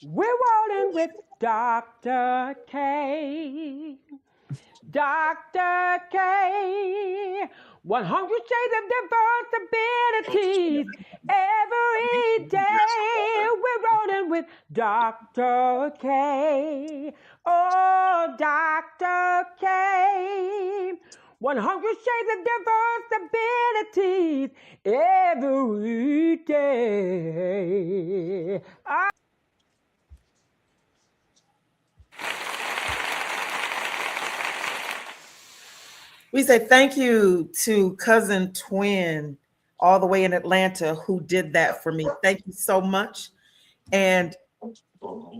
We're rolling with Dr. K. Dr. K. 100 shades of diversibilities every day. We're rolling with Dr. K. Oh, Dr. K. 100 shades of diversibilities every day. We say thank you to Cousin Twin all the way in Atlanta who did that for me. Thank you so much. And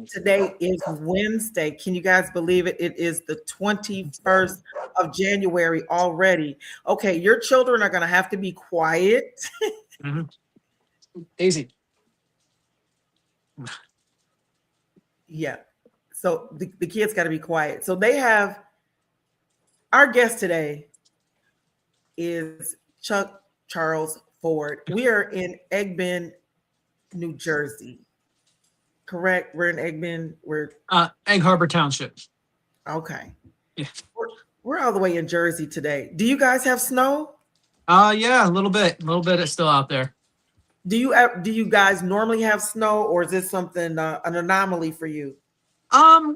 today is Wednesday. Can you guys believe it? It is the 21st of January already. Okay, your children are going to have to be quiet. Easy. Yeah. So the kids got to be quiet. So they have our guest today is Chuck Charles Ford. We are in Egg New Jersey. Correct? We're in Egg We're Egg Harbor Township. okay. Yeah. We're all the way in Jersey today. Do you guys have snow? Yeah, a little bit. A little bit is still out there. Do you guys normally have snow, or is this something an anomaly for you?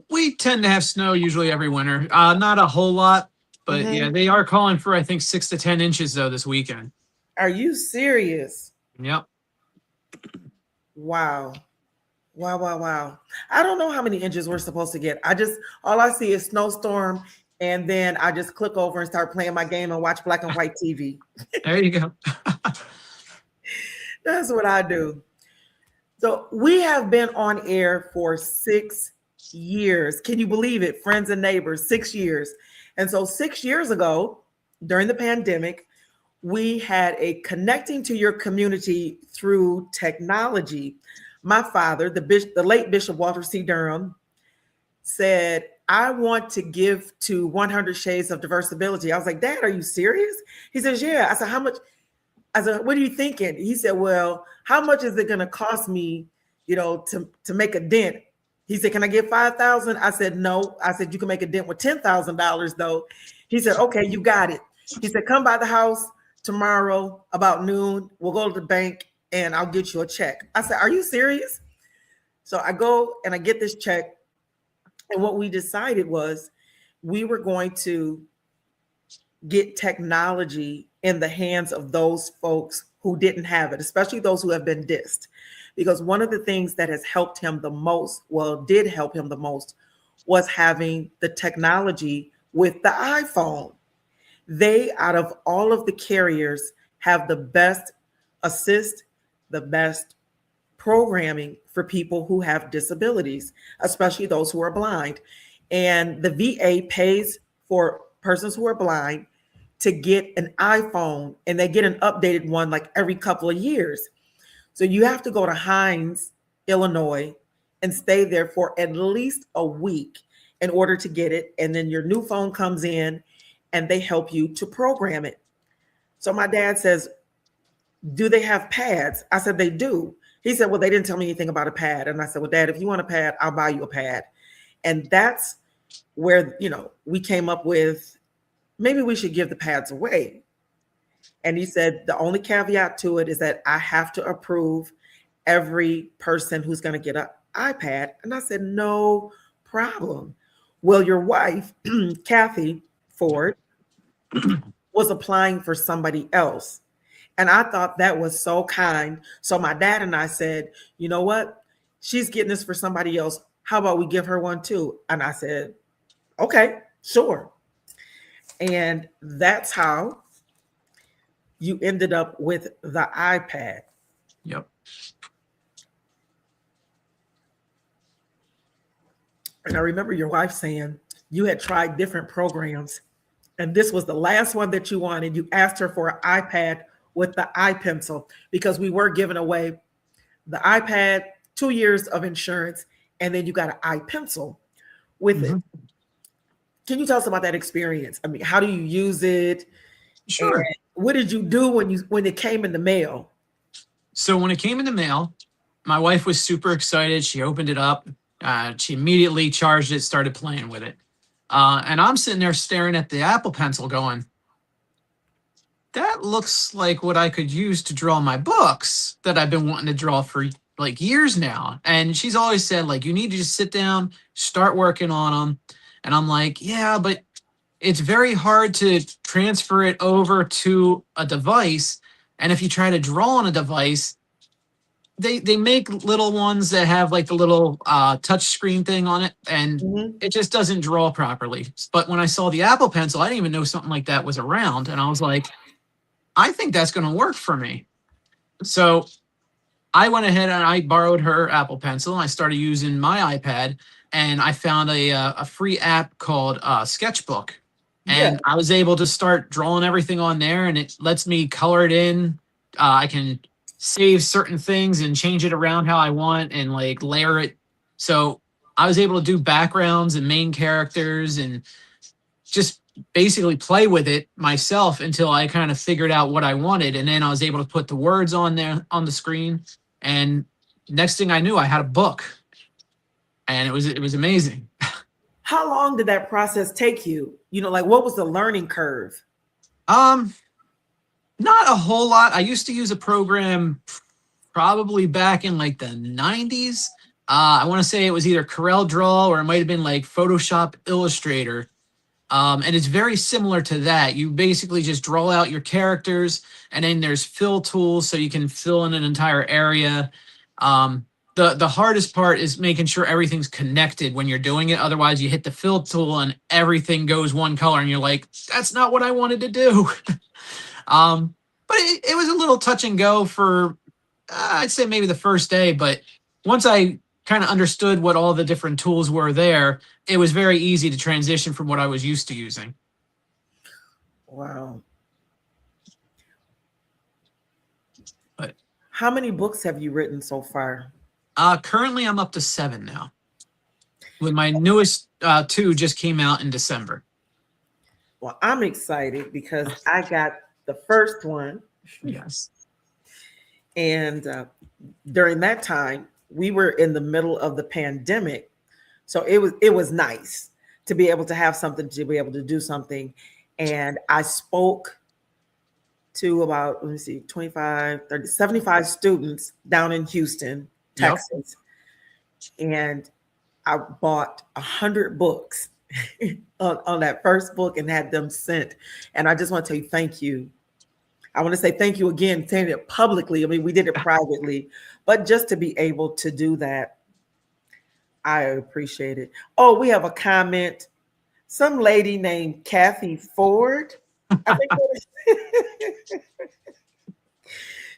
We tend to have snow usually every winter. Not a whole lot, but yeah, they are calling for I think 6 to 10 inches though this weekend. Are you serious? Yep. Wow. Wow. I don't know how many inches we're supposed to get. All I see is snowstorm, and then I just click over and start playing my game and watch black and white TV. There you go. That's what I do. So we have been on air for 6 years. Can you believe it? Friends and neighbors, 6 years. And so 6 years ago, during the pandemic, we had a connecting to your community through technology. My father, the late Bishop Walter C. Durham, said, I want to give to 100 Shades of Diversibility. I was like, Dad, are you serious? He says, yeah. I said, how much? I said, what are you thinking? He said, well, how much is it going to cost me, to make a dent? He said, can I get $5,000? I said, no. I said, you can make a dent with $10,000 though. He said, okay, you got it. He said, come by the house tomorrow about noon. We'll go to the bank and I'll get you a check. I said, are you serious? So I go and I get this check. And what we decided was we were going to get technology in the hands of those folks who didn't have it, especially those who have been dissed. Because one of the things that has helped him the most, did help him the most, was having the technology with the iPhone. They, out of all of the carriers, have the best assist, the best programming for people who have disabilities, especially those who are blind. And the VA pays for persons who are blind to get an iPhone, and they get an updated one like every couple of years. So you have to go to Hines, Illinois, and stay there for at least a week in order to get it. And then your new phone comes in and they help you to program it. So my dad says, do they have pads? I said, they do. He said, well, they didn't tell me anything about a pad. And I said, well, Dad, if you want a pad, I'll buy you a pad. And that's where, we came up with, maybe we should give the pads away. And he said, the only caveat to it is that I have to approve every person who's going to get an iPad. And I said, no problem. Well, your wife, Kathy Ford, was applying for somebody else. And I thought that was so kind. So my dad and I said, you know what? She's getting this for somebody else. How about we give her one too? And I said, okay, sure. And that's how you ended up with the iPad. Yep. And I remember your wife saying you had tried different programs, and this was the last one that you wanted. You asked her for an iPad with the iPencil, because we were giving away the iPad, 2 years of insurance, and then you got an iPencil with it. Can you tell us about that experience? I mean, how do you use it? Sure. And what did you do when it came in the mail? So when it came in the mail, my wife was super excited. She opened it up. She immediately charged it, started playing with it. And I'm sitting there staring at the Apple Pencil going, that looks like what I could use to draw my books that I've been wanting to draw for like years now. And she's always said, like, you need to just sit down, start working on them. And I'm like, yeah, but it's very hard to transfer it over to a device. And if you try to draw on a device, they make little ones that have like the little touch screen thing on it, and it just doesn't draw properly. But when I saw the Apple Pencil, I didn't even know something like that was around. And I was like, I think that's going to work for me. So I went ahead and I borrowed her Apple Pencil and I started using my iPad, and I found a free app called Sketchbook. And I was able to start drawing everything on there, and it lets me color it in. I can save certain things and change it around how I want and like layer it. So I was able to do backgrounds and main characters and just basically play with it myself until I kind of figured out what I wanted. And then I was able to put the words on there on the screen. And next thing I knew, I had a book, and it was amazing. How long did that process take you? You know, like what was the learning curve? Not a whole lot. I used to use a program probably back in like the 90s. I want to say it was either Corel Draw or it might have been like Photoshop Illustrator. And it's very similar to that. You basically just draw out your characters, and then there's fill tools so you can fill in an entire area. The hardest part is making sure everything's connected when you're doing it. Otherwise, you hit the fill tool and everything goes one color, and you're like, that's not what I wanted to do. But it was a little touch and go for, I'd say maybe the first day. But once I kind of understood what all the different tools were there, it was very easy to transition from what I was used to using. Wow. But how many books have you written so far? Currently, I'm up to 7 now. With my newest 2 just came out in December. Well, I'm excited because I got the first one. Yes. And during that time, we were in the middle of the pandemic. So it was nice to be able to have something, to be able to do something. And I spoke to about, 25, 30, 75 students down in Houston, Texas. Yep. And I bought 100 books on that first book and had them sent. And I just want to tell you, thank you. I want to say thank you again, saying it publicly. I mean, we did it privately, but just to be able to do that, I appreciate it. Oh, we have a comment. Some lady named Kathy Ford, I think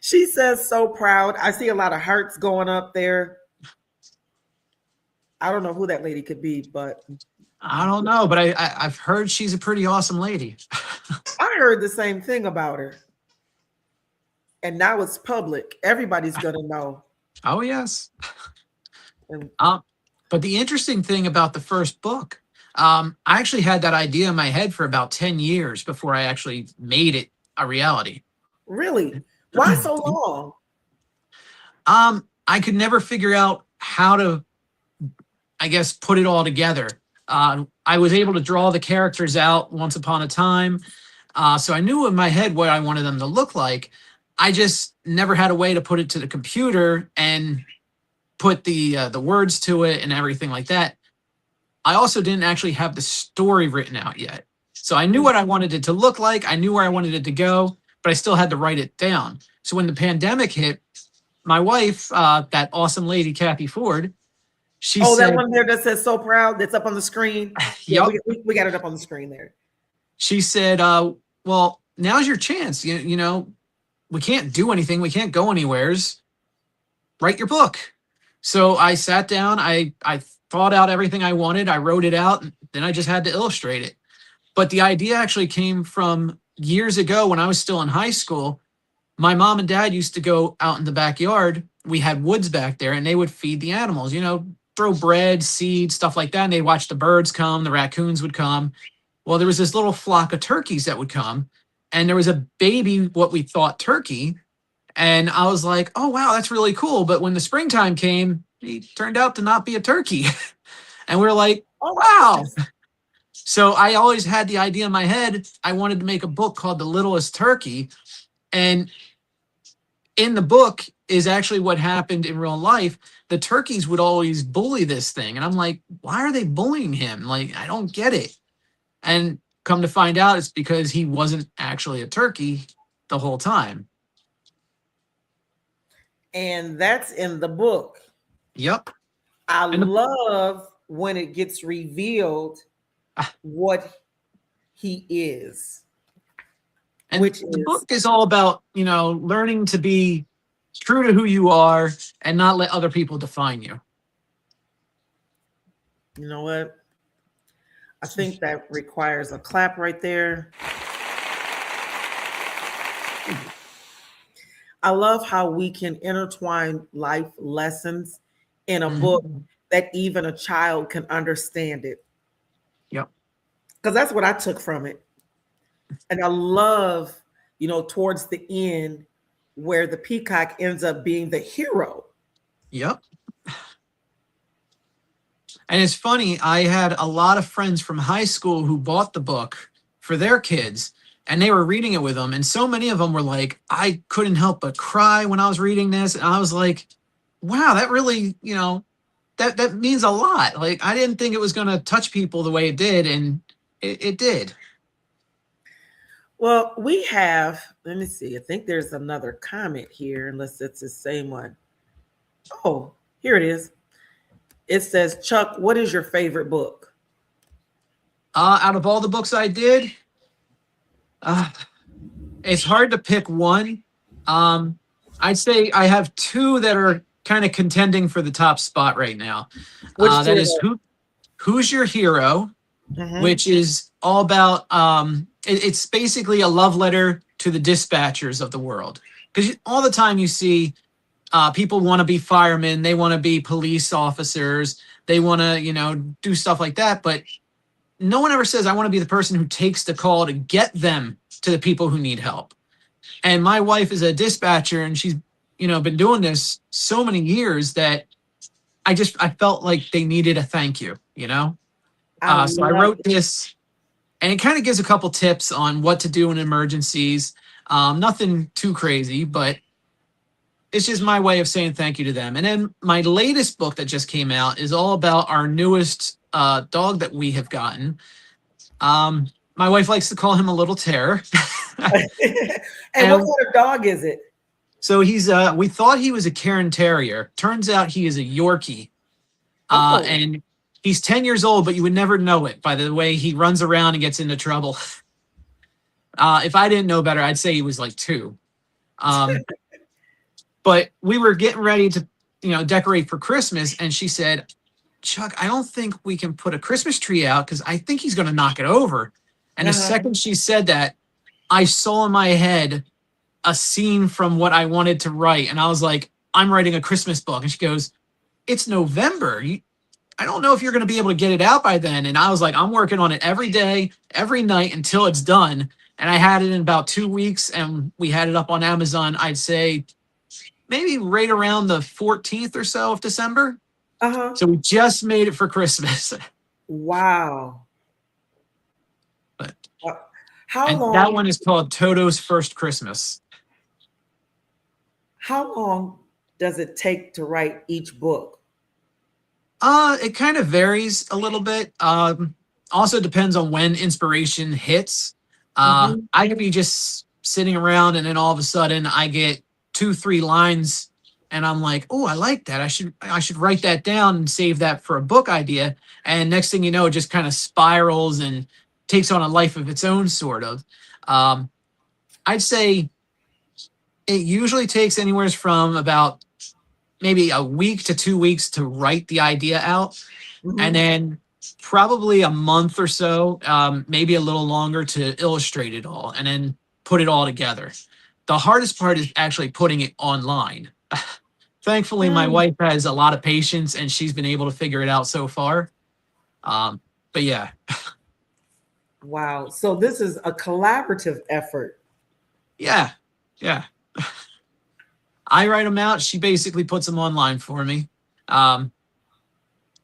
she says, so proud. I see a lot of hearts going up there. I don't know who that lady could be, but I don't know, but I've heard she's a pretty awesome lady. I heard the same thing about her. And now it's public. Everybody's going to know. Oh, yes. But the interesting thing about the first book, I actually had that idea in my head for about 10 years before I actually made it a reality. Really? Why so long? I could never figure out how to, I guess, put it all together. I was able to draw the characters out once upon a time. So I knew in my head what I wanted them to look like. I just never had a way to put it to the computer and put the words to it and everything like that. I also didn't actually have the story written out yet. So I knew what I wanted it to look like. I knew where I wanted it to go, but I still had to write it down. So when the pandemic hit, my wife, that awesome lady, Kathy Ford, she said, that one there that says so proud, that's up on the screen. Yeah, we got it up on the screen there. She said, well, now's your chance. You know, we can't do anything. We can't go anywheres. Write your book. So I sat down. I thought out everything I wanted. I wrote it out. And then I just had to illustrate it. But the idea actually came from years ago when I was still in high school. My mom and dad used to go out in the backyard. We had woods back there, and they would feed the animals, you know, throw bread, seeds, stuff like that. And they'd watch the birds come. The raccoons would come. Well, there was this little flock of turkeys that would come. And there was a baby, what we thought turkey, And I was like, oh, wow, that's really cool. But when the springtime came, he turned out to not be a turkey. And we were like, Oh my wow. goodness. So I always had the idea in my head. I wanted to make a book called The Littlest Turkey. And in the book is actually what happened in real life. The turkeys would always bully this thing. And I'm like, why are they bullying him? Like, I don't get it. And come to find out, it's because he wasn't actually a turkey the whole time. And that's in the book. Yep. I And love when it gets revealed Ah. what he is, And which the is, book is all about, learning to be true to who you are and not let other people define you. you know what? I think that requires a clap right there. I love how we can intertwine life lessons in a book Mhm. that even a child can understand it. Yep. Because that's what I took from it. And I love, towards the end where the peacock ends up being the hero. Yep. And it's funny, I had a lot of friends from high school who bought the book for their kids and they were reading it with them. And so many of them were like, I couldn't help but cry when I was reading this. And I was like, wow, that really, that means a lot. Like, I didn't think it was going to touch people the way it did. And it did. Well, we have, let me see, I think there's another comment here, unless it's the same one. Oh, here it is. It says, Chuck, what is your favorite book? Out of all the books I did, uh, it's hard to pick one. I'd say I have two that are kind of contending for the top spot right now. Which That two? is Who's Your Hero, which is all about it's basically a love letter to the dispatchers of the world. Because all the time you see people want to be firemen, they want to be police officers, they want to, do stuff like that. But no one ever says, I want to be the person who takes the call to get them to the people who need help. And my wife is a dispatcher and she's, been doing this so many years that I felt like they needed a thank you. I So I love wrote it. this and it kind of gives a couple tips on what to do in emergencies. Nothing too crazy, but it's just my way of saying thank you to them. And then my latest book that just came out is all about our newest dog that we have gotten. My wife likes to call him a little terror. And what And kind of dog is it? so we thought he was a Cairn Terrier. Turns out he is a Yorkie. Oh, And he's 10 years old, but you would never know it by the way he runs around and gets into trouble. If I didn't know better, I'd say he was like 2. But we were getting ready to, decorate for Christmas. And she said, Chuck, I don't think we can put a Christmas tree out because I think he's going to knock it over. And the uh-huh. second she said that, I saw in my head a scene from what I wanted to write. And I was like, I'm writing a Christmas book. And she goes, it's November. I don't know if you're going to be able to get it out by then. And I was like, I'm working on it every day, every night until it's done. And I had it in about 2 weeks and we had it up on Amazon, I'd say maybe right around the 14th or so of December. Uh-huh. So we just made it for Christmas. Wow. But How and that long one is called Toto's First Christmas. how long does it take to write each book? It kind of varies a little bit. Also depends on when inspiration hits. Mhm. I could be just sitting around and then all of a sudden I get 2-3 lines and I'm like, oh, I like that. I should write that down and save that for a book idea. And next thing you know, it just kind of spirals and takes on a life of its own, sort of. Um, I'd say it usually takes anywhere from about maybe a week to 2 weeks to write the idea out, and Mhm. then probably a month or so, maybe a little longer to illustrate it all and then put it all together. The hardest part is actually putting it online. Thankfully, my Mm. wife has a lot of patience and she's been able to figure it out so far. But yeah, Wow. So this is a collaborative effort. yeah, yeah. I write them out. She basically puts them online for me. Um,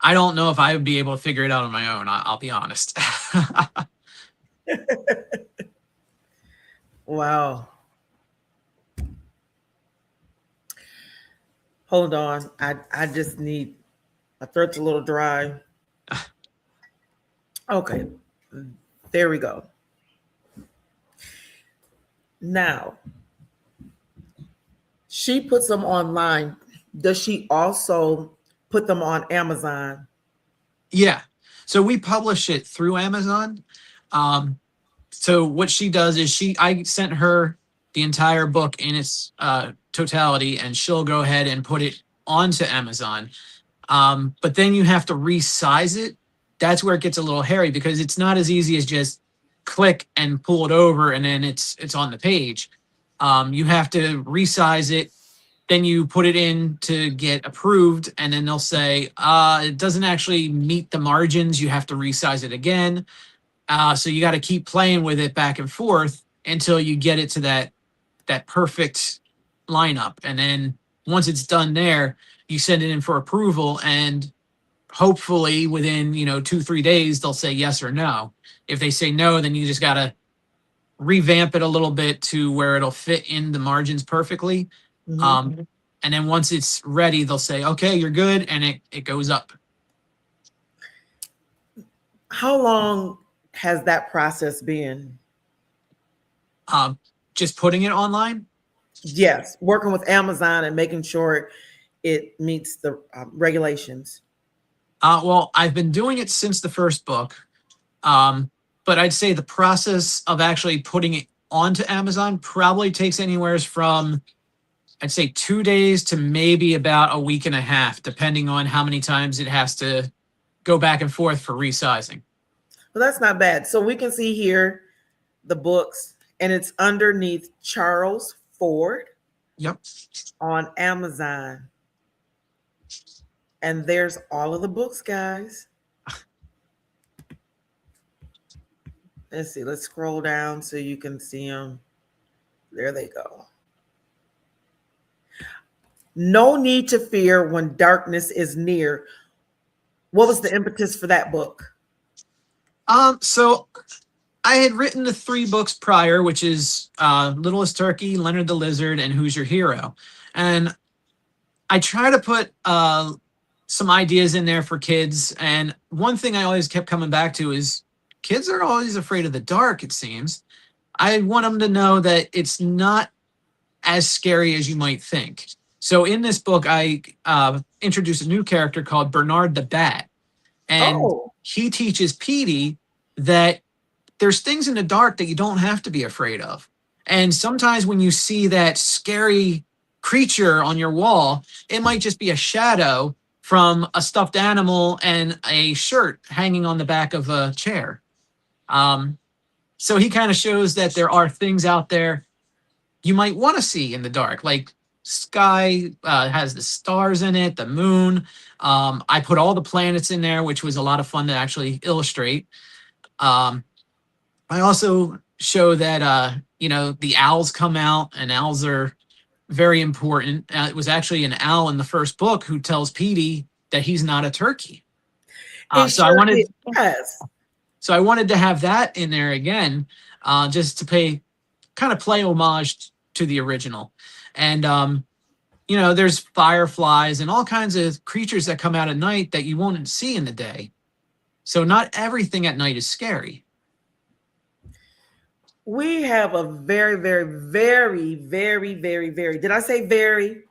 I don't know if I would be able to figure it out on my own. I'll be honest. Wow. Hold on. I just need, my throat's a little dry. Okay. There we go. Now, she puts them online. Does she also put them on Amazon? Yeah. So we publish it through Amazon. So what she does is I sent her the entire book in its totality, and she'll go ahead and put it onto Amazon. But then you have to resize it. That's where it gets a little hairy, because it's not as easy as just click and pull it over and then it's on the page. You have to resize it. Then you put it in to get approved, and then they'll say it doesn't actually meet the margins. You have to resize it again. So you got to keep playing with it back and forth until you get it to that perfect lineup. And then once it's done there, you send it in for approval, and hopefully within 2-3 days they'll say yes or no. If they say no, then you just got to revamp it a little bit to where it'll fit in the margins perfectly. Mhm. And then once it's ready, they'll say, okay, you're good, and it goes up. How long has that process been? Just putting it online. Yes, working with Amazon and making sure it meets the regulations. Well, I've been doing it since the first book. But I'd say the process of actually putting it onto Amazon probably takes anywhere from, I'd say, 2 days to maybe about a week and a half, depending on how many times it has to go back and forth for resizing. Well, that's not bad. So we can see here the books, and it's underneath Charles Ford. Yep. On Amazon. And there's all of the books, guys. Let's see. Let's scroll down so you can see them. There they go. No Need to Fear When Darkness is Near. What was the impetus for that book? So I had written the 3 books prior, which is Littlest Turkey, Leonard the Lizard, and Who's Your Hero. And I try to put some ideas in there for kids. And one thing I always kept coming back to is kids are always afraid of the dark, it seems. I want them to know that it's not as scary as you might think. So in this book, I introduced a new character called Bernard the Bat. And he teaches Petey that there's things in the dark that you don't have to be afraid of. And sometimes when you see that scary creature on your wall, it might just be a shadow from a stuffed animal and a shirt hanging on the back of a chair. So he kind of shows that there are things out there you might want to see in the dark, like sky has the stars in it, the moon. I put all the planets in there, which was a lot of fun to actually illustrate. I also show that the owls come out, and owls are very important. It was actually an owl in the first book who tells Petey that he's not a turkey. So I wanted to have that in there again, just to play homage to the original. And there's fireflies and all kinds of creatures that come out at night that you won't see in the day. So not everything at night is scary. We have a very, very, very, very, very, very, did I say very?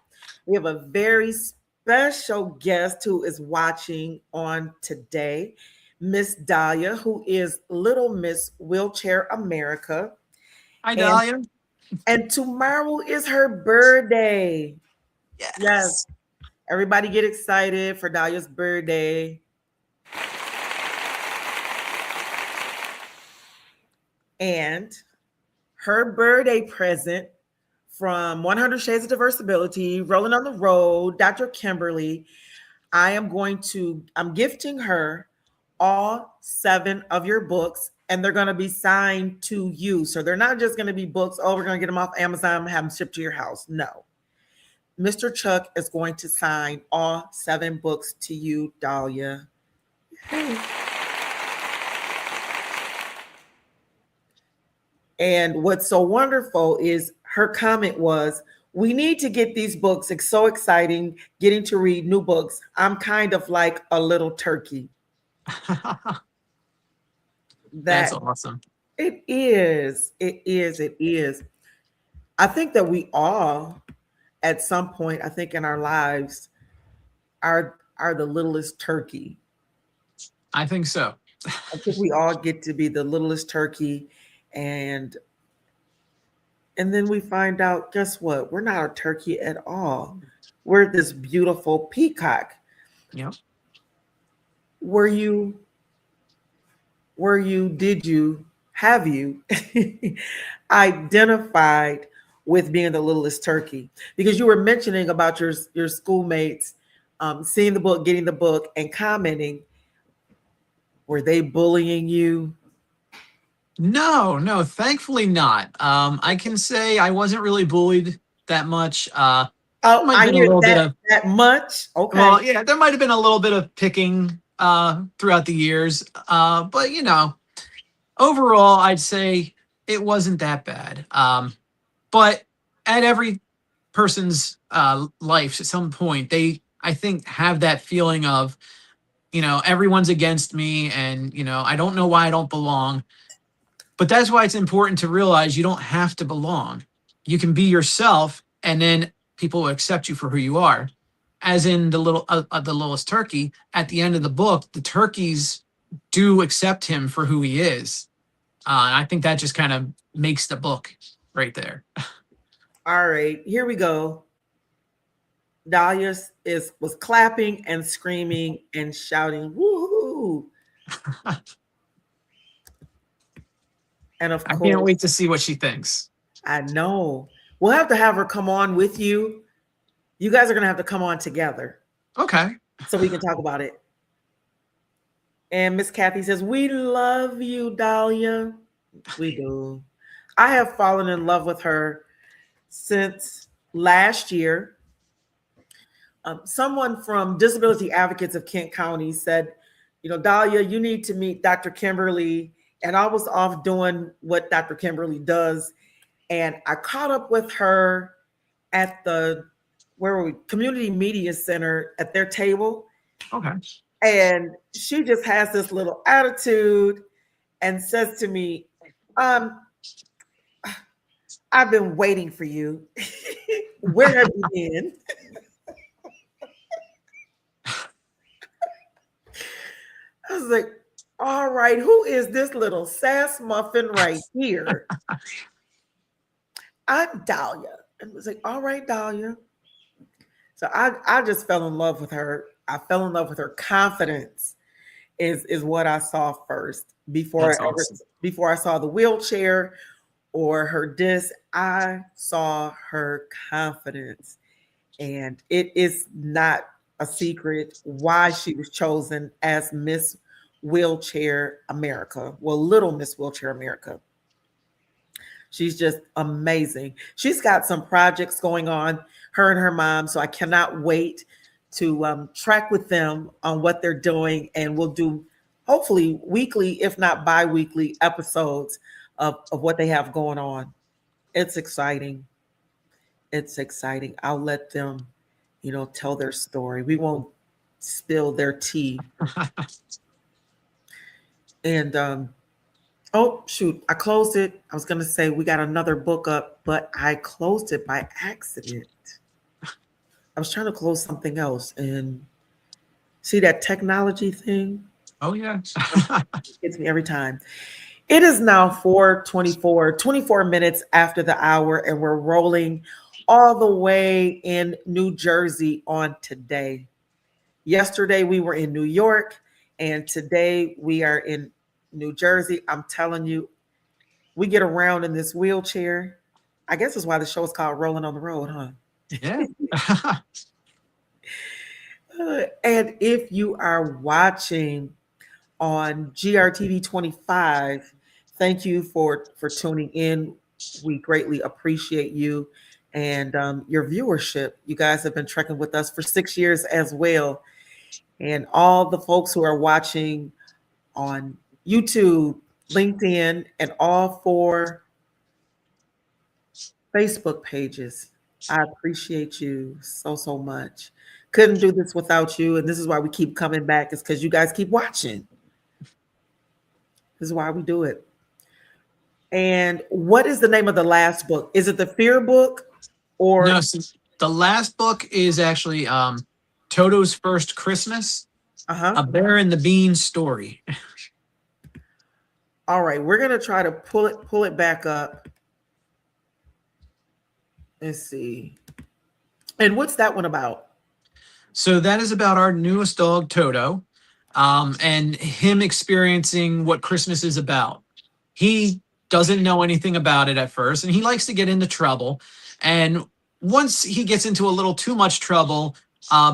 We have a very special guest who is watching on today, Miss Dahlia, who is Little Miss Wheelchair America. Hi, Dahlia. And tomorrow is her birthday. Yes. Everybody get excited for Dahlia's birthday. And her birthday present from 100 Shades of Diversity, Rolling on the Road, Dr. Kimberly, I'm gifting her all 7 of your books, and they're going to be signed to you. So they're not just going to be books, we're going to get them off Amazon and have them shipped to your house. No. Mr. Chuck is going to sign all 7 books to you, Dahlia. And what's so wonderful is her comment was, we need to get these books. It's so exciting getting to read new books. I'm kind of like a little turkey. That's That awesome. it is. It is. It is. I think that we all, at some point, I think in our lives, are the littlest turkey. I think so. I think we all get to be the littlest turkey, and then we find out, guess what? We're not a turkey at all. We're this beautiful peacock. Yep. Were you, have you identified with being the littlest turkey? Because you were mentioning about your schoolmates seeing the book, getting the book, and commenting. Were they bullying you? No, thankfully not. I can say I wasn't really bullied that much. Oh, Might have I been a hear little bit that of, that much. Okay. well, yeah, there might have been a little bit of picking throughout the years. But overall, I'd say it wasn't that bad. But at every person's life, at some point, they, I think, have that feeling of, everyone's against me, and I don't know why I don't belong. But that's why it's important to realize you don't have to belong. You can be yourself, and then people will accept you for who you are. As in the littlest turkey, at the end of the book, the turkeys do accept him for who he is. And I think that just kind of makes the book right there. All right, here we go. Dahlia was clapping and screaming and shouting, "Woohoo!" And of I course, can't wait to see what she thinks. I know we'll have to have her come on with you. You guys are gonna have to come on together Okay. so we can talk about it. And Miss Kathy says, "We love you, Dahlia. We do. I have fallen in love with her since last year. Someone from Disability Advocates of Kent County said, Dahlia, you need to meet Dr. Kimberly." And I was off doing what Dr. Kimberly does. And I caught up with her at the Community Media Center at their table. Okay. And she just has this little attitude and says to me, I've been waiting for you. Where have you been? I was like, all right, who is this little sass muffin right here? I'm Dahlia. And I was like, all right, Dahlia. So I just fell in love with her. I fell in love with her confidence is what I saw first before I saw the wheelchair or her disc. I saw her confidence. And it is not a secret why she was chosen as Miss Wheelchair America. Well, Little Miss Wheelchair America. She's just amazing. She's got some projects going on, her and her mom. So I cannot wait to track with them on what they're doing. And we'll do hopefully weekly, if not bi-weekly episodes of what they have going on. It's exciting. It's exciting. I'll let them, tell their story. We won't spill their tea. And oh shoot, I closed it. I was gonna say we got another book up, but I closed it by accident. I was trying to close something else, and see that technology thing? Oh yeah. It gets me every time. It is now 4:24, 24 minutes after the hour, and we're rolling all the way in New Jersey on today. Yesterday we were in New York, and today we are in New Jersey. I'm telling you, we get around in this wheelchair. I guess that's why the show is called Rolling on the Road, huh? Yeah. And if you are watching on GRTV 25, thank you for tuning in. We greatly appreciate you. and your viewership. You guys have been trekking with us for 6 years as well. And all the folks who are watching on YouTube, LinkedIn, and all 4 Facebook pages. I appreciate you so, so much. Couldn't do this without you. And this is why we keep coming back, is because you guys keep watching. This is why we do it. And what is the name of the last book? Is it the Fear book or? No, so the last book is actually Toto's First Christmas, A Bear and the Bean Story. All right, we're gonna try to pull it back up. Let's see. And what's that one about? So that is about our newest dog, Toto, and him experiencing what Christmas is about. He doesn't know anything about it at first, and he likes to get into trouble. And once he gets into a little too much trouble,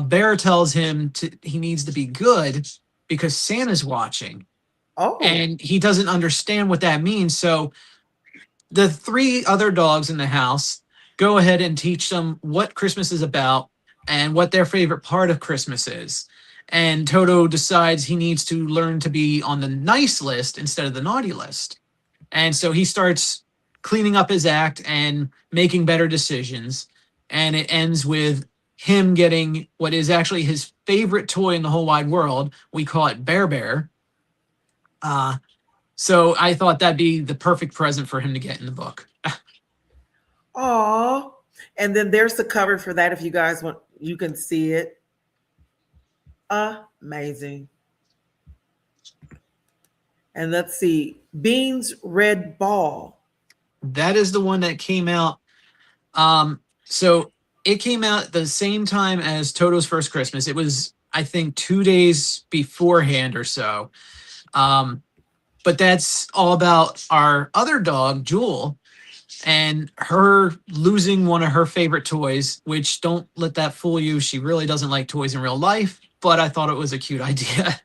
Bear tells him he needs to be good because Santa's watching. Oh. And he doesn't understand what that means. So the 3 other dogs in the house go ahead and teach them what Christmas is about and what their favorite part of Christmas is. And Toto decides he needs to learn to be on the nice list instead of the naughty list. And so he starts cleaning up his act and making better decisions. And it ends with him getting what is actually his favorite toy in the whole wide world. We call it Bear Bear. So I thought that'd be the perfect present for him to get in the book. Oh, and then there's the cover for that. If you guys want, you can see it. Amazing. And let's see, Bean's Red Ball. That is the one that came out. So it came out at the same time as Toto's First Christmas. It was, I think, 2 days beforehand or so. But that's all about our other dog, Jewel, and her losing one of her favorite toys, which don't let that fool you. She really doesn't like toys in real life, but I thought it was a cute idea.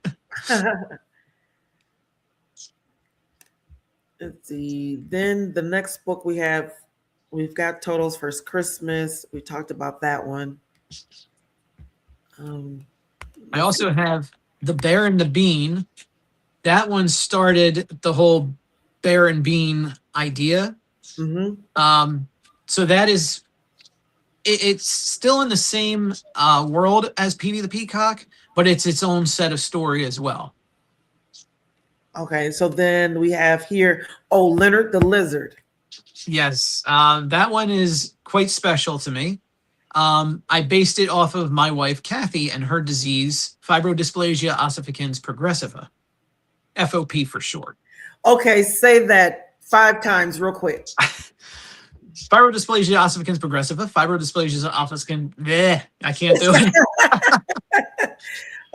Let's see. Then the next book we've got Toto's First Christmas. We talked about that one. I also have The Bear and the Bean. That one started the whole Bear and Bean idea. Mm-hmm. So that is, it's still in the same world as Petey the Peacock, but it's its own set of story as well. Okay, so then we have here, Leonard the Lizard. Yes, that one is quite special to me. I based it off of my wife, Kathy, and her disease, fibrodysplasia ossificans progressiva, FOP for short. Okay, say that 5 times real quick. Fibrodysplasia ossificans progressiva, fibrodysplasia ossificans, I can't do it.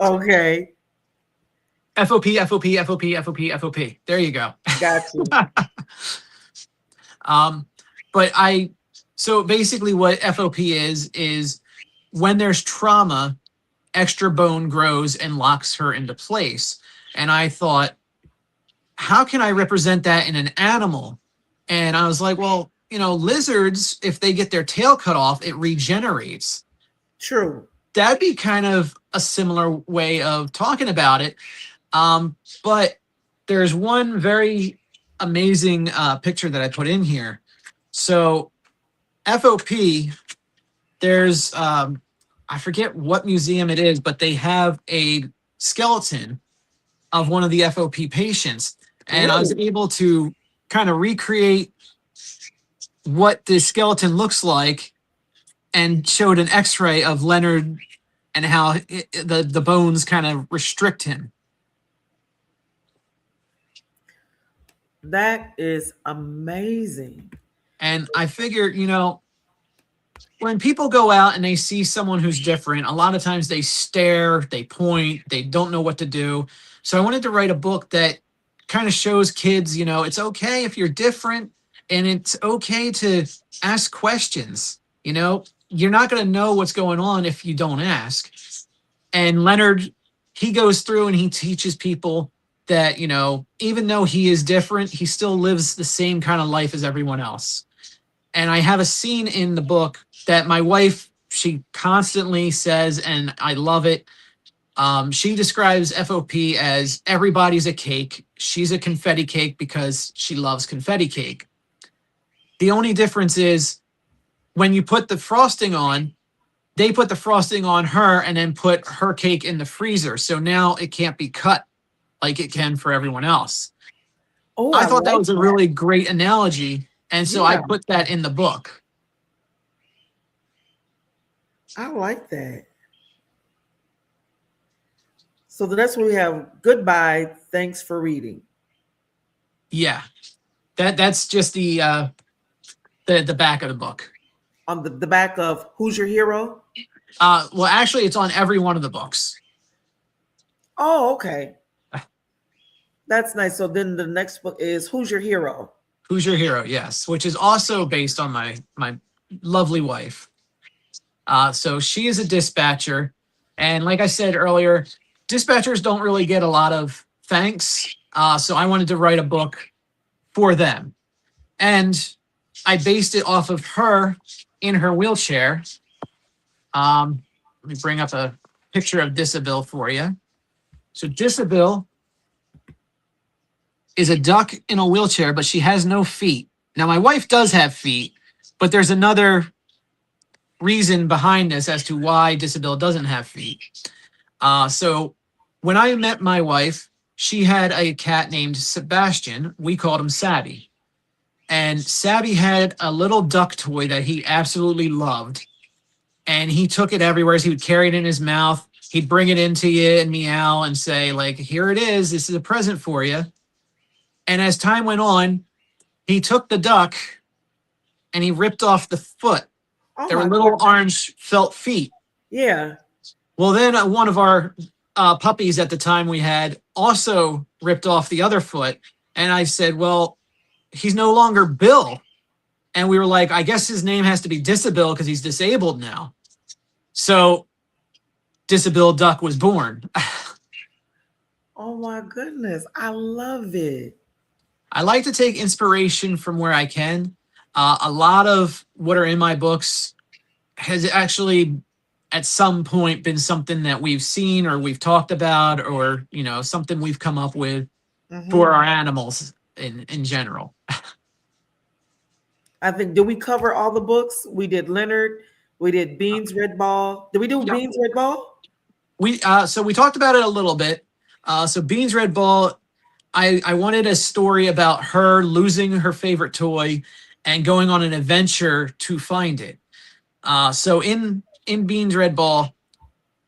Okay. FOP, FOP, FOP, FOP, FOP. There you go. Got you. So basically what FOP is when there's trauma, extra bone grows and locks her into place. And I thought, how can I represent that in an animal? And I was like, well, lizards, if they get their tail cut off, it regenerates. True. That'd be kind of a similar way of talking about it. But there's one very amazing picture that I put in here. So FOP, there's, I forget what museum it is, but they have a skeleton of one of the FOP patients. And I was able to kind of recreate what the skeleton looks like and showed an x-ray of Leonard and how the bones kind of restrict him. That is amazing. And I figure, when people go out and they see someone who's different, a lot of times they stare, they point, they don't know what to do. So I wanted to write a book that kind of shows kids, it's okay if you're different and it's okay to ask questions. You're not going to know what's going on if you don't ask. And Leonard, he goes through and he teaches people that, even though he is different, he still lives the same kind of life as everyone else. And I have a scene in the book that my wife, she constantly says, and I love it. She describes FOP as everybody's a cake. She's a confetti cake because she loves confetti cake. The only difference is when you put the frosting on, they put the frosting on her and then put her cake in the freezer. So now it can't be cut like it can for everyone else. Oh, I I thought that like was a that. really great analogy. And so I Yeah, put that in the book. I like that. So the next one we have goodbye. Thanks for reading. Yeah. That's just the back of the book. On the back of Who's Your Hero? Well, actually, it's on every one of the books. Oh, okay. That's nice. So then the next book is Who's Your Hero? Who's Your Hero? Yes, which is also based on my lovely wife. So she is a dispatcher, and like I said earlier, dispatchers don't really get a lot of thanks. So I wanted to write a book for them, and I based it off of her in her wheelchair. Let me bring up a picture of Disabille for you. So Disabille is a duck in a wheelchair, but she has no feet. Now, my wife does have feet, but there's another reason behind this as to why Disabille doesn't have feet. So when I met my wife, she had a cat named Sebastian. We called him Sabby. And Sabby had a little duck toy that he absolutely loved. And he took it everywhere. So he would carry it in his mouth. He'd bring it into you and meow and say, like, here it is. This is a present for you. And as time went on, he took the duck and he ripped off the foot. Oh There were my little goodness. orange felt feet. Yeah. Well, then one of our puppies at the time we had also ripped off the other foot. And I said, well, he's no longer Bill. And we were like, I guess his name has to be Disabille because he's disabled now. So Disabille Duck was born. Oh my goodness. I love it. I like to take inspiration from where I can. A lot of what are in my books has actually at some point been something that we've seen or we've talked about or, you know, something we've come up with for our animals in general. I think, did we cover all the books? We did Leonard. We did Beans Red Ball. Did we do Yep. Beans Red Ball? So we talked about it a little bit. So Beans Red Ball, I wanted a story about her losing her favorite toy and going on an adventure to find it. So in Beans Red Ball,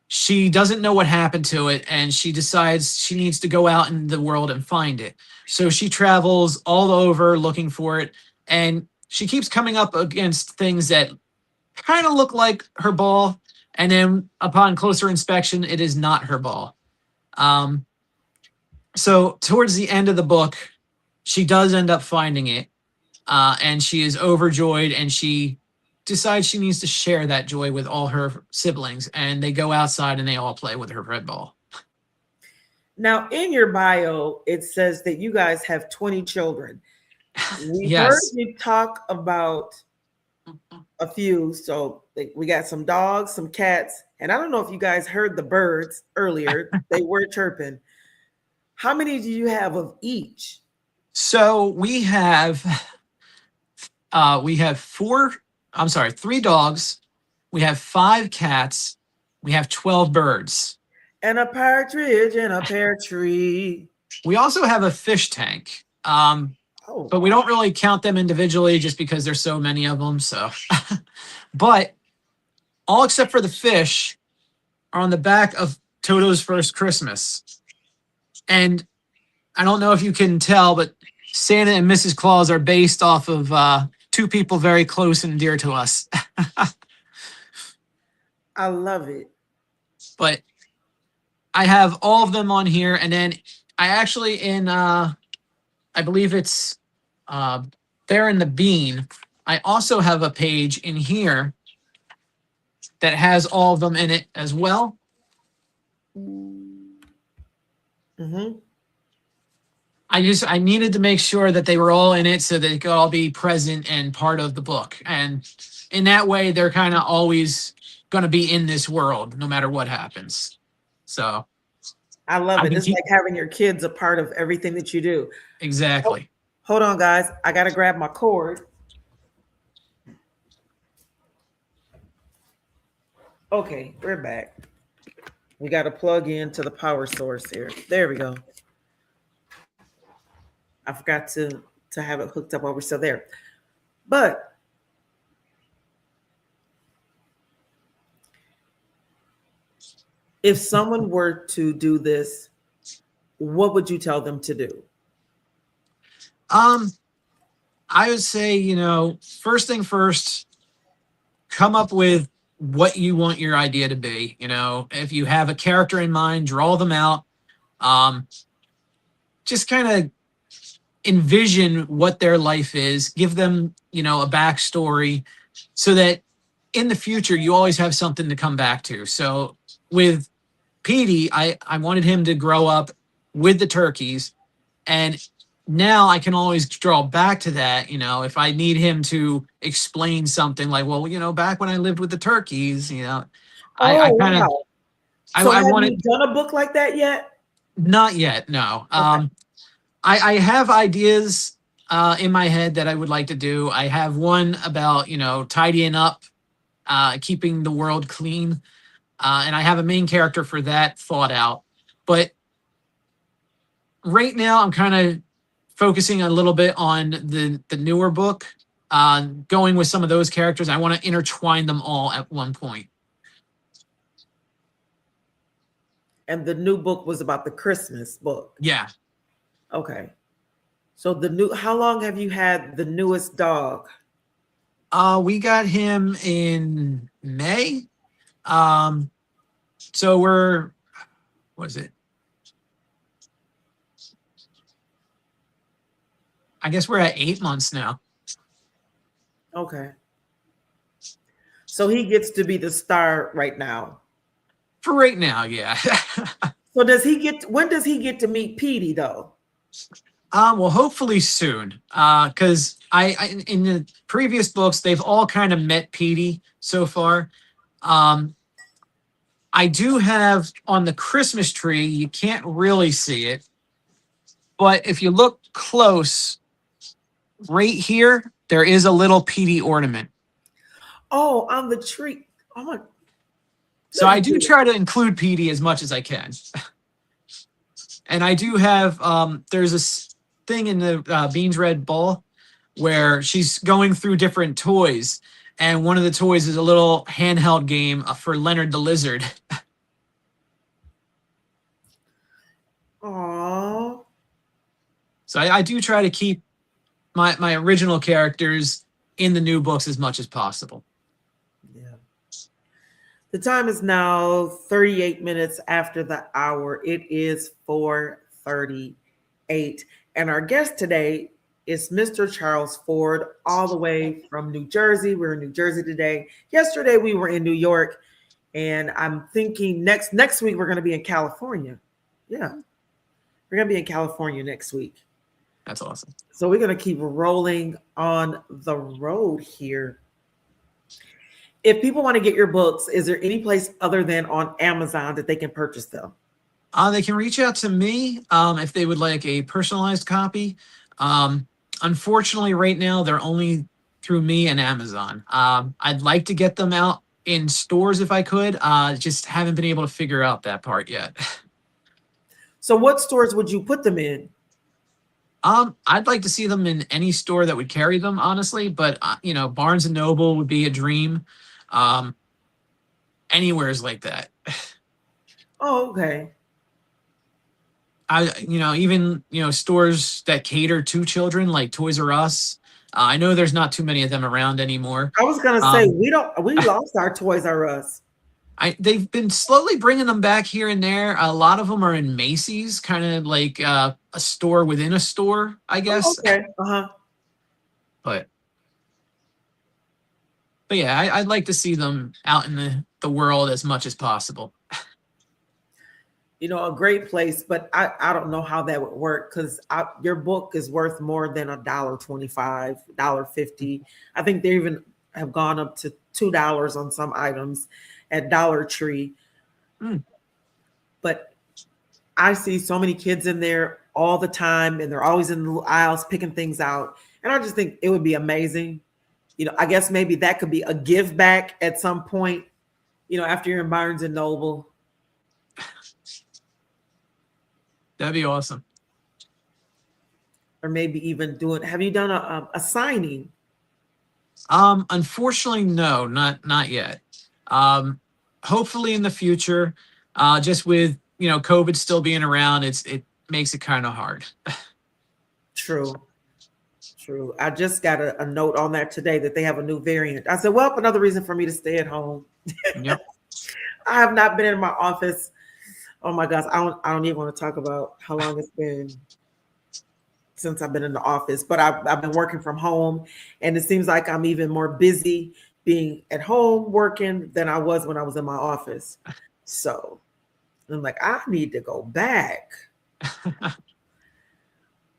she doesn't know what happened to it, and she decides she needs to go out in the world and find it. So she travels all over looking for it, and she keeps coming up against things that kind of look like her ball, and then upon closer inspection, it is not her ball. So towards the end of the book, she does end up finding it, and she is overjoyed, and she decides she needs to share that joy with all her siblings, and they go outside and they all play with her red ball. Now, in your bio, it says that you guys have 20 children. We heard Yes. you talk about a few. So we got some dogs, some cats, and I don't know if you guys heard the birds earlier. They were chirping. How many do you have of each? So we have 3 dogs, we have 5 cats, we have 12 birds. And a partridge in a pear tree. We also have a fish tank. But we don't really count them individually just because there's so many of them. So, but all except for the fish are on the back of Toto's First Christmas. And I don't know if you can tell, but Santa and Mrs. Claus are based off of 2 people very close and dear to us. I love it. But I have all of them on here. And then I actually I believe it's there in the bean. I also have a page in here that has all of them in it as well. Mm-hmm. I needed to make sure that they were all in it so they could all be present and part of the book. And in that way, they're kind of always going to be in this world no matter what happens. So I love I it. can It's keep like having your kids a part of everything that you do. Oh, exactly. hold on, guys. I got to grab my cord. Okay, we're back. We got to plug into the power source here. There we go. I forgot to have it hooked up while we're still there. But if someone were to do this, what would you tell them to do? Um, I would say, first thing first, come up with what you want your idea to be. If you have a character in mind, draw them out. Um, just kind of envision what their life is, give them, a backstory so that in the future you always have something to come back to. So with Petey, I wanted him to grow up with the turkeys, and now I can always draw back to that. If I need him to explain something like, well, back when I lived with the turkeys, I Oh, kind of wow. So I have wanted you done a book like that yet? not yet, no. Okay. I have ideas in my head that I would like to do. I have one about, tidying up, keeping the world clean. And I have a main character for that thought out. But right now, I'm kind of focusing a little bit on the newer book, going with some of those characters. I want to intertwine them all at one point. And the new book was about the Christmas book. Yeah. Okay. So how long have you had the newest dog? We got him in May. So what is it? I guess we're at 8 months now. Okay. So he gets to be the star right now. For right now, yeah. So when does he get to meet Petey though? Well, hopefully soon. Because I in the previous books, they've all kind of met Petey so far. I do have on the Christmas tree, you can't really see it, but if you look close, right here, there is a little Petey ornament. Oh, on the tree. Oh my. So I do try to include Petey as much as I can. And I do have, there's this thing in the Beans Red Ball where she's going through different toys. And one of the toys is a little handheld game for Leonard the Lizard. Aww. So I do try to keep my original characters in the new books as much as possible. Yeah. The time is now 38 minutes after the hour. It is 4:38. And our guest today is Mr. Charles Ford, all the way from New Jersey. We're in New Jersey today. Yesterday we were in New York, and I'm thinking next week we're going to be in California. Yeah. We're going to be in California next week. That's awesome. So we're going to keep rolling on the road here. If people want to get your books, is there any place other than on Amazon that they can purchase them? They can reach out to me if they would like a personalized copy. Unfortunately, right now, they're only through me and Amazon. I'd like to get them out in stores if I could. Just haven't been able to figure out that part yet. So what stores would you put them in? I'd like to see them in any store that would carry them, honestly. But, Barnes & Noble would be a dream. Anywhere is like that. Oh, okay. Even stores that cater to children like Toys R Us. I know there's not too many of them around anymore. I was gonna say we lost our Toys R Us. They've been slowly bringing them back here and there. A lot of them are in Macy's, kind of like a store within a store, I guess. Oh, okay. Uh-huh. But yeah, I'd like to see them out in the world as much as possible. a great place, but I don't know how that would work because your book is worth more than $1.25, $1.50. I think they even have gone up to $2 on some items at Dollar Tree. Mm. But I see so many kids in there all the time, and they're always in the aisles picking things out. And I just think it would be amazing. I guess maybe that could be a give back at some point, after you're in Barnes and Noble. That'd be awesome. Or maybe even have you done a signing? Unfortunately, no, not yet. Hopefully in the future, just with, COVID still being around, it makes it kind of hard. True. I just got a note on that today that they have a new variant. I said, well, another reason for me to stay at home. Yep. I have not been in my office. Oh my gosh, I don't even want to talk about how long it's been since I've been in the office, but I've been working from home, and it seems like I'm even more busy being at home working than I was when I was in my office. So I'm like, I need to go back.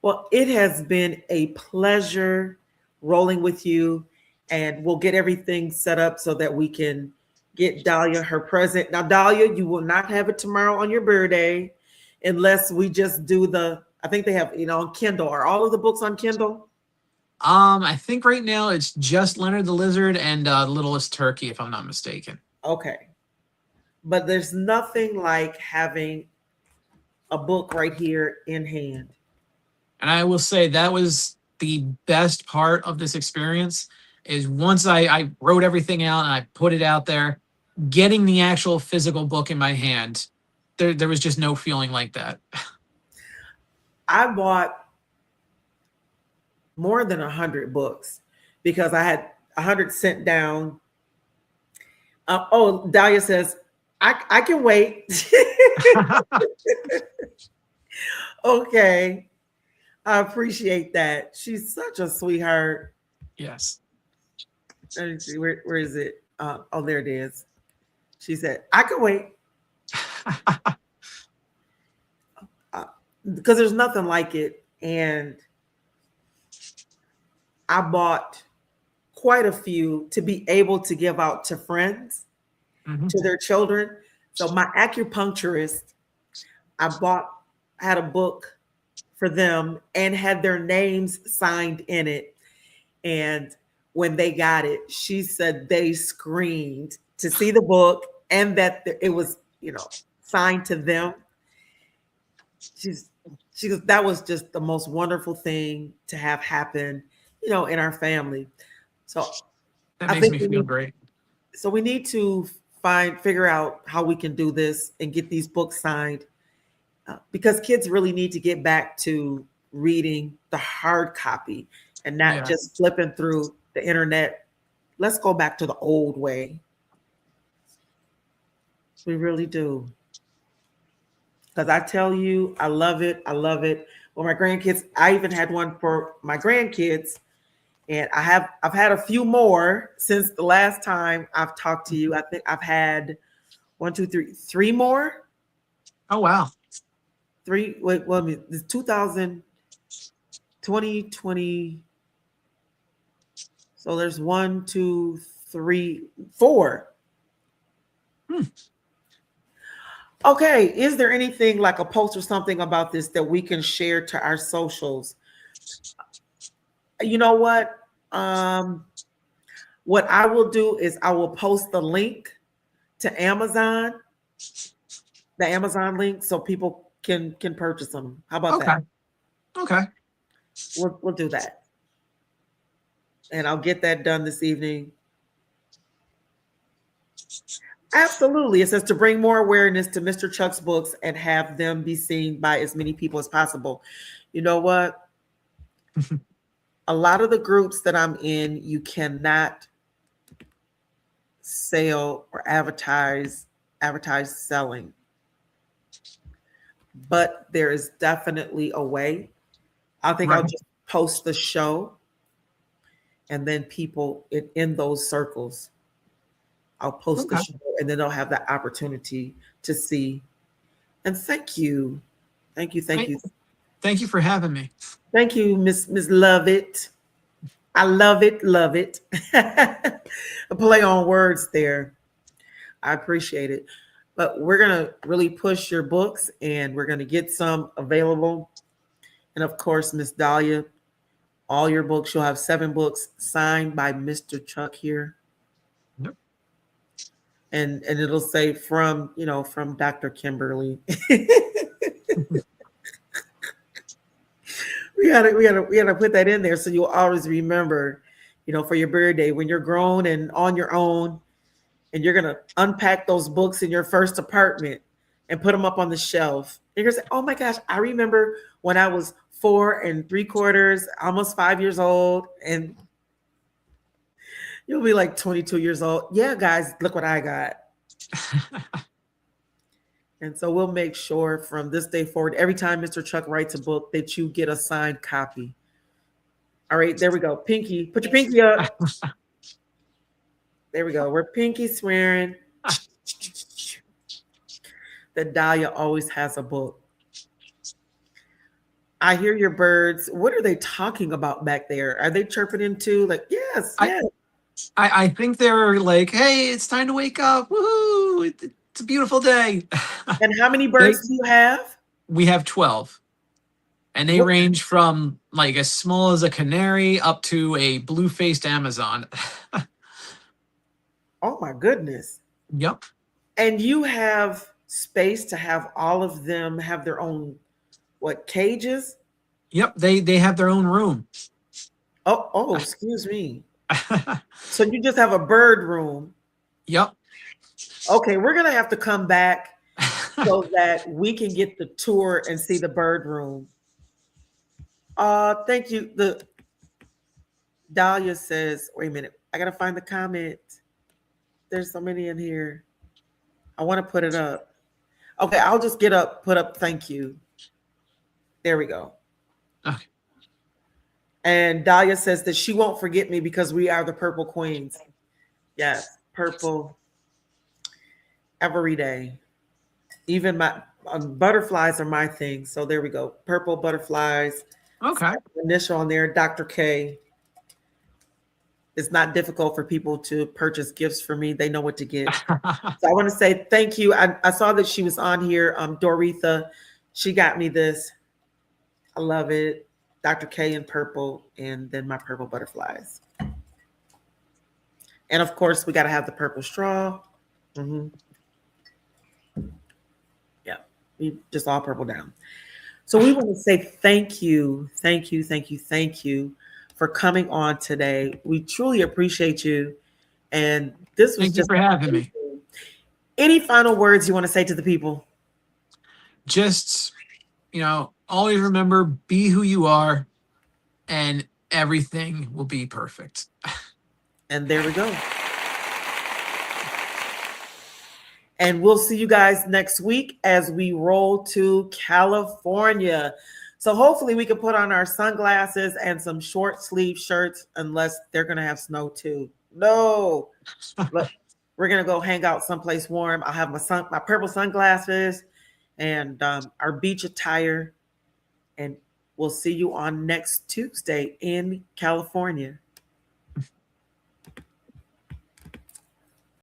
Well, it has been a pleasure rolling with you, and we'll get everything set up so that we can get Dahlia her present. Now, Dahlia, you will not have it tomorrow on your birthday unless we just do I think they have, on Kindle. Are all of the books on Kindle? I think right now it's just Leonard the Lizard and Littlest Turkey, if I'm not mistaken. Okay. But there's nothing like having a book right here in hand. And I will say that was the best part of this experience is once I wrote everything out and I put it out there, getting the actual physical book in my hand, there was just no feeling like that. I bought more than 100 books because I had 100 sent down. Dahlia says, I can wait. Okay. I appreciate that. She's such a sweetheart. Yes. Let me see, where is it? There it is. She said, I can wait. Because there's nothing like it. And I bought quite a few to be able to give out to friends, to their children. So my acupuncturist, I had a book for them and had their names signed in it. And when they got it, she said they screamed to see the book and that it was, signed to them. She goes, that was just the most wonderful thing to have happen, in our family. So That makes me feel great. So we need to figure out how we can do this and get these books signed because kids really need to get back to reading the hard copy and not just flipping through the internet. Let's go back to the old way. We really do. Because I tell you, I love it. I love it. Well, my grandkids, I even had one for my grandkids. And I've had a few more since the last time I've talked to you. I think I've had 3 more. Oh, wow. 3. Wait, well, I mean, this 2020. So there's 1, 2, 3, 4. Okay. Is there anything like a post or something about this that we can share to our socials? You know what? What I will do is I will post the link to Amazon, the Amazon link, so people can purchase them. How about that? Okay. We'll do that. And I'll get that done this evening. Absolutely. It says to bring more awareness to Mr. Chuck's books and have them be seen by as many people as possible. You know what? A lot of the groups that I'm in, you cannot sell or advertise selling. But there is definitely a way. I think I'll just post the show and then people in those circles, I'll post the show and then they'll have the opportunity to see. And thank you. Thank you. Thank you. Thank you for having me. Thank you, Miss Lovett. I love it, love it. A play on words there. I appreciate it. But we're gonna really push your books and we're gonna get some available. And of course, Miss Dahlia, all your books, you'll have 7 books signed by Mr. Chuck here. Yep. And it'll say from, from Dr. Kimberly. we gotta put that in there so you'll always remember, for your birthday when you're grown and on your own, and you're gonna unpack those books in your first apartment and put them up on the shelf. And you're gonna say, "Oh my gosh, I remember when I was 4 3/4, almost 5 years old," and you'll be like 22 years old. Yeah, guys, look what I got. And so we'll make sure from this day forward, every time Mr. Chuck writes a book, that you get a signed copy. All right, there we go. Pinky, put your pinky up. There we go. We're pinky swearing. That Dahlia always has a book. I hear your birds. What are they talking about back there? Are they chirping into like, yes, yes? I think they're like, hey, it's time to wake up. Woohoo! It's a beautiful day. And how many birds do you have? We have 12. And they range from like as small as a canary up to a blue-faced Amazon. Oh my goodness. Yep. And you have space to have all of them have their own, cages? Yep, they have their own room. Oh, excuse me. So you just have a bird room. Yep. Okay, we're gonna have to come back so that we can get the tour and see the bird room. Thank you. The Dahlia says, wait a minute, I gotta find the comment. There's so many in here. I want to put it up. Okay, I'll just put up thank you. There we go. Okay. And Dahlia says that she won't forget me because we are the Purple Queens. Yes, purple every day. Even my butterflies are my thing. So there we go. Purple butterflies. Okay. Initial on there, Dr. K. It's not difficult for people to purchase gifts for me. They know what to get. So I want to say thank you. I saw that she was on here. Doretha, she got me this. I love it. Dr. K in purple, and then my purple butterflies. And of course, we got to have the purple straw. Mm-hmm. Yeah, we just all purple down. So we want to say thank you for coming on today. We truly appreciate you. And this was Thank you for having me. Any final words you want to say to the people? Just, always remember, be who you are, and everything will be perfect. And there we go. And we'll see you guys next week as we roll to California. So hopefully we can put on our sunglasses and some short sleeve shirts, unless they're going to have snow too. No, but we're going to go hang out someplace warm. I'll have my purple sunglasses and our beach attire. And we'll see you on next Tuesday in California.